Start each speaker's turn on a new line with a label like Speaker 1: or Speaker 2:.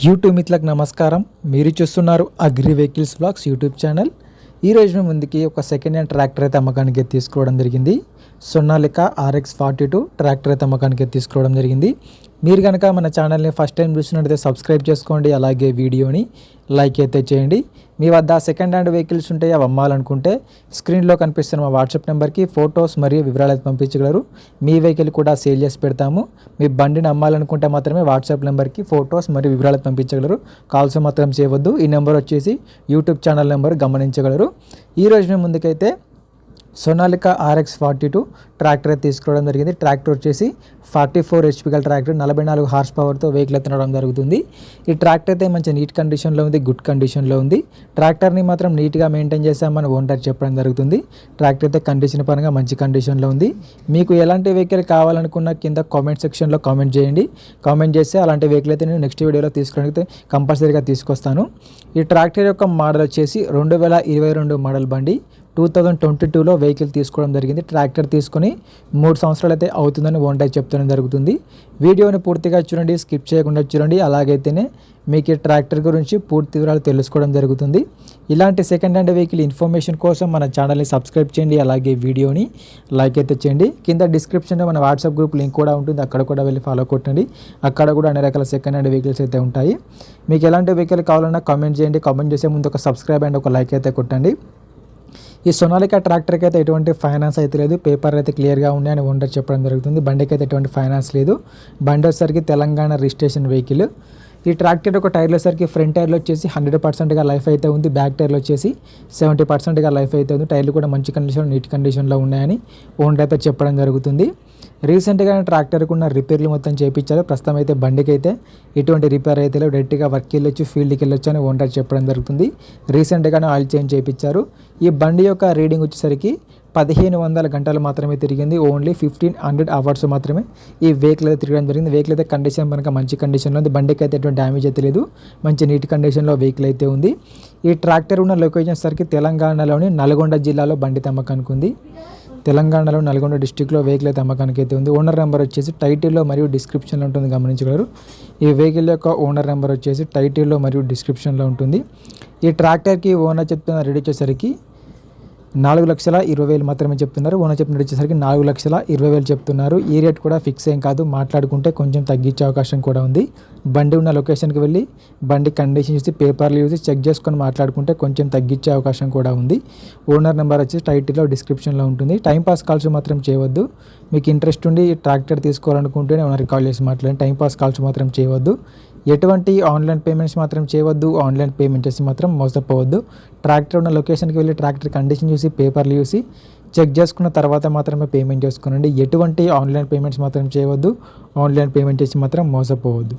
Speaker 1: YouTube మిత్రులకు నమస్కారం. మీరు చూస్తున్నారు agri vehicles blogs YouTube channel. ఈరోజు మేము ముందుకి ఒక సెకండ్ హ్యాండ్ ట్రాక్టర్ అయితే అమ్మకానికి తీసుకోవడం జరిగింది. సొన్నాలికా RX42 ట్రాక్టర్ అయితే అమ్మకానికి తీసుకోవడం జరిగింది. మీరు కనుక మన ఛానల్ని ఫస్ట్ టైం చూసినట్లయితే సబ్స్క్రైబ్ చేసుకోండి, అలాగే వీడియోని లైక్ అయితే చేయండి. మీ వద్ద సెకండ్ హ్యాండ్ వెహికల్స్ ఉంటే అవి అమ్మాలనుకుంటే స్క్రీన్లో కనిపిస్తున్న మా వాట్సాప్ నెంబర్కి ఫొటోస్ మరియు వివరాలు అయితే పంపించగలరు. మీ వెహికల్ కూడా సేల్ చేసి పెడతాము. మీ బండిని అమ్మాలనుకుంటే మాత్రమే వాట్సాప్ నెంబర్కి ఫొటోస్ మరియు వివరాలు పంపించగలరు. కాల్స్ మాత్రం చేయవద్దు. ఈ నెంబర్ వచ్చేసి యూట్యూబ్ ఛానల్ నెంబర్ గమనించగలరు. ఈరోజు మేము ముందుకైతే సొనాలికా RX42 ట్రాక్టర్ అయితే తీసుకోవడం జరిగింది. ట్రాక్టర్ వచ్చేసి 44 HP గల ట్రాక్టర్, 44 హార్స్ పవర్తో వెహికల్ అయితే నడవడం జరుగుతుంది. ఈ ట్రాక్టర్ అయితే మంచి నీట్ కండిషన్లో ఉంది, గుడ్ కండిషన్లో ఉంది. ట్రాక్టర్ని మాత్రం నీట్గా మెయింటైన్ చేస్తామని ఓనర్ చెప్పడం జరుగుతుంది. ట్రాక్టర్ అయితే కండిషన్ పరంగా మంచి కండిషన్లో ఉంది. మీకు ఎలాంటి వెహికల్ కావాలనుకున్న కింద కామెంట్ సెక్షన్లో కామెంట్ చేయండి. కామెంట్ చేస్తే అలాంటి వెహికల్ అయితే నేను నెక్స్ట్ వీడియోలో తీసుకోవడానికి కంపల్సరీగా తీసుకొస్తాను. ఈ ట్రాక్టర్ యొక్క మోడల్ వచ్చేసి 2022 మోడల్ బండి. 2022లో వెహికల్ తీసుకోవడం జరిగింది. ట్రాక్టర్ తీసుకొని 3 సంవత్సరాలు అయితే అవుతుందని ఓనర్ చెప్తూనే జరుగుతుంది. వీడియోని పూర్తిగా చూడండి, స్కిప్ చేయకుండా చూడండి. అలాగైతేనే మీకు ఈ ట్రాక్టర్ గురించి పూర్తి వివరాలు తెలుసుకోవడం జరుగుతుంది. ఇలాంటి సెకండ్ హ్యాండ్ వెహికల్ ఇన్ఫర్మేషన్ కోసం మన ఛానల్ని సబ్స్క్రైబ్ చేయండి, అలాగే వీడియోని లైక్ అయితే చేయండి. కింద డిస్క్రిప్షన్లో మన వాట్సాప్ గ్రూప్ లింక్ కూడా ఉంటుంది, అక్కడ కూడా వెళ్ళి ఫాలో కొట్టండి. అక్కడ కూడా అన్ని రకాల సెకండ్ హ్యాండ్ వెహికల్స్ అయితే ఉంటాయి. మీకు ఎలాంటి వెహికల్ కావాలన్నా కామెంట్ చేయండి. కామెంట్ చేసే ముందు ఒక సబ్స్క్రైబ్ అండ్ ఒక లైక్ అయితే కొట్టండి. ఈ సొనాలికా ట్రాక్టర్కి అయితే ఎటువంటి ఫైనాన్స్ అయితే లేదు, పేపర్ అయితే క్లియర్గా ఉన్నాయని ఓనర్ చెప్పడం జరుగుతుంది. బండికి అయితే ఎటువంటి ఫైనాన్స్ లేదు. బండి వచ్చేసరికి తెలంగాణ రిజిస్ట్రేషన్ వెహికల్. ఈ ట్రాక్టర్ ఒక టైర్లో వచ్చేసరికి ఫ్రంట్ టైర్లో వచ్చేసి 100%గా లైఫ్ అయితే ఉంది. బ్యాక్ టైర్లో వచ్చేసి 70%గా లైఫ్ అయితే ఉంది. టైర్లు కూడా మంచి కండిషన్, నీట్ కండిషన్లో ఉన్నాయని ఓనర్ అయితే చెప్పడం జరుగుతుంది. రీసెంట్గా ట్రాక్టర్కి ఉన్న రిపేర్లు మొత్తం చేయించారు. ప్రస్తుతం అయితే బండికి అయితే ఎటువంటి రిపేర్ అయితే లేవు. డైరెక్ట్గా వర్క్కి వెళ్ళొచ్చు, ఫీల్డ్కి వెళ్ళొచ్చు అని ఓనర్ చెప్పడం జరుగుతుంది. రీసెంట్గానే ఆయిల్ చేంజ్ చేయించారు. ఈ బండి యొక్క రీడింగ్ వచ్చేసరికి 1500 గంటలు మాత్రమే తిరిగింది. ఓన్లీ 1500 అవర్స్ మాత్రమే ఈ వెహికల్ అయితే తిరగడం జరిగింది. వెహికల్ అయితే కండిషన్ కనుక మంచి కండిషన్లో ఉంది. బండికి అయితే ఎటువంటి డ్యామేజ్ అయితే లేదు, మంచి నీట్ కండిషన్లో వెహికల్ అయితే ఉంది. ఈ ట్రాక్టర్ ఉన్న లొకేషన్ సరికి తెలంగాణలోని నల్గొండ జిల్లాలో బండి అమ్మకానికి ఉంది. తెలంగాణలో నల్గొండ డిస్టిక్లో వెహికల్ అయితే అమ్మకానికి అయితే ఉంది. ఓనర్ నెంబర్ వచ్చేసి టైటిల్లో మరియు డిస్క్రిప్షన్లో ఉంటుంది, గమనించగలరు. ఈ వెహికల్ యొక్క ఓనర్ నెంబర్ వచ్చేసి టైటిల్లో మరియు డిస్క్రిప్షన్లో ఉంటుంది. ఈ ట్రాక్టర్కి ఓనర్ చెప్తున్న రేట్ వచ్చేసరికి 4,20,000 మాత్రమే చెప్తున్నారు. ఓనర్ చెప్పిన రేట్ వచ్చేసరికి 4,20,000 చెప్తున్నారు. ఈ రేట్ కూడా ఫిక్స్ ఏం కాదు, మాట్లాడుకుంటే కొంచెం తగ్గించే అవకాశం కూడా ఉంది. బండి ఉన్న లొకేషన్కి వెళ్ళి బండి కండిషన్ చూసి పేపర్లు చూసి చెక్ చేసుకొని మాట్లాడుకుంటే కొంచెం తగ్గించే అవకాశం కూడా ఉంది. ఓనర్ నెంబర్ వచ్చి టైటిల్లో డిస్క్రిప్షన్లో ఉంటుంది. టైంపాస్ కాల్స్ మాత్రం చేయవద్దు. మీకు ఇంట్రెస్ట్ ఉండి ట్రాక్టర్ తీసుకోవాలనుకుంటేనే ఓనర్ కాల్ చేసి మాట్లాడండి. టైంపాస్ కాల్స్ మాత్రం చేయవద్దు. ఎటువంటి ఆన్లైన్ పేమెంట్స్ మాత్రం చేయవద్దు. ఆన్లైన్ పేమెంట్ చేసి మాత్రం మోసపోవద్దు. ట్రాక్టర్ ఉన్న లొకేషన్కి వెళ్ళి ట్రాక్టర్ కండిషన్ చూసి పేపర్లు చూసి చెక్ చేసుకున్న తర్వాత మాత్రమే పేమెంట్ చేసుకోనండి. ఎటువంటి ఆన్లైన్ పేమెంట్స్ మాత్రం చేయవద్దు. ఆన్లైన్ పేమెంట్ చేసి మాత్రం మోసపోవద్దు.